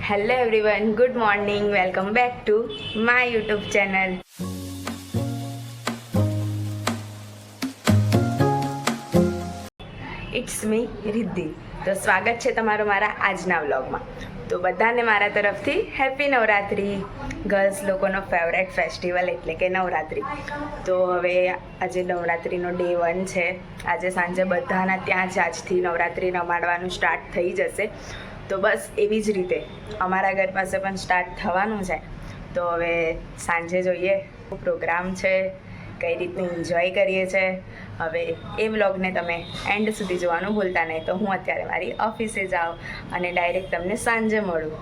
Hello everyone, good morning. Welcome back to my YouTube channel. It's me Riddhi. તો સ્વાગત છે તમારું મારા આજના વ્લોગમાં. તો બધાને મારા તરફથી હેપી નવરાત્રિ. ગર્લ્સ લોકોનો ફેવરેટ ફેસ્ટિવલ એટલે કે નવરાત્રિ. તો હવે આજે નવરાત્રિનો ડે 1 છે. આજે સાંજે બધાના ત્યાં જ આજથી નવરાત્રિ રમાડવાનું સ્ટાર્ટ થઈ જશે. તો બસ એવી જ રીતે અમારા ઘર પાસે પણ સ્ટાર્ટ થવાનું છે. તો હવે સાંજે જોઈએ પ્રોગ્રામ છે, કઈ રીતનું એન્જોય કરીએ છીએ. હવે એ વ્લોગને તમે એન્ડ સુધી જોવાનું ભૂલતા નહીં. તો હું અત્યારે મારી ઓફિસે જાઉં અને ડાયરેક્ટ તમને સાંજે મળું.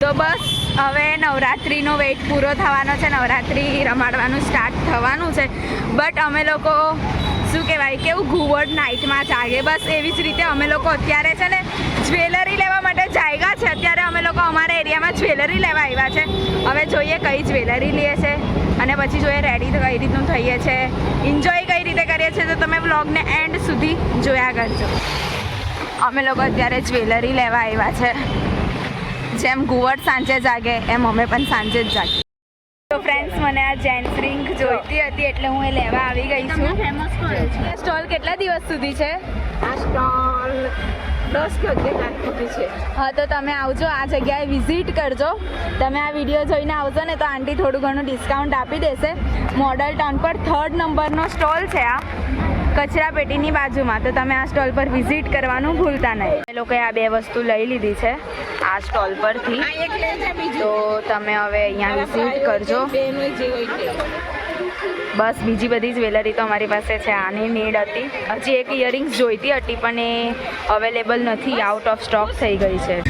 તો બસ હવે નવરાત્રિનો વેઇટ પૂરો થવાનો છે. નવરાત્રિ રમાડવાનું સ્ટાર્ટ થવાનું છે. બટ અમે લોકો શું કહેવાય કેવું ઘુવડ નાઇટમાં જાગે, બસ એવી જ રીતે અમે લોકો અત્યારે છે ને જ્વેલરી લેવા માટે જાગ્યા છે. અત્યારે અમે લોકો અમારા એરિયામાં જ્વેલરી લેવા આવ્યા છે. હવે જોઈએ કઈ જ્વેલરી લઈએ છે અને પછી જોઈએ રેડી કઈ રીતનું થઈએ છે, એન્જોય કઈ રીતે કરીએ છીએ. તો તમે વ્લોગને એન્ડ સુધી જોયા કરજો. અમે લોકો અત્યારે જ્વેલરી લેવા આવ્યા છે. જેમ ઘુવડ સાંજે જાગે એમ અમે પણ સાંજે જ જાગીએ. તો ફ્રેન્ડ્સ, મને આ જેન્ટ્સ રિંગ જોઈતી હતી એટલે હું એ લેવા આવી ગઈ છું. સ્ટોલ કેટલા દિવસ સુધી છે? આ સ્ટોલ 10 કે 11 તારીખ સુધી છે. હા, તો તમે આવજો, આ જગ્યાએ વિઝિટ કરજો. તમે આ વિડીયો જોઈને આવજો ને તો આંટી થોડું ઘણું ડિસ્કાઉન્ટ આપી દેશે. મોડલ ટાઉન પર 3rd નંબરનો સ્ટોલ છે આ, કચરા પેટીની બાજુમાં. તો તમે આ સ્ટોલ પર વિઝિટ કરવાનું ભૂલતા નહીં. એ લોકોએ આ 2 વસ્તુ લઈ લીધી છે આ સ્ટોલ પરથી. તો તમે હવે અહીંયા વિઝિટ કરજો. બસ બીજી બધી જ્વેલરી તો અમારી પાસે છે. આની નીડ હતી. હજી એક ઇયરિંગ્સ જોઈતી હતી પણ એ અવેલેબલ નથી, આઉટ ઓફ સ્ટોક થઈ ગઈ છે.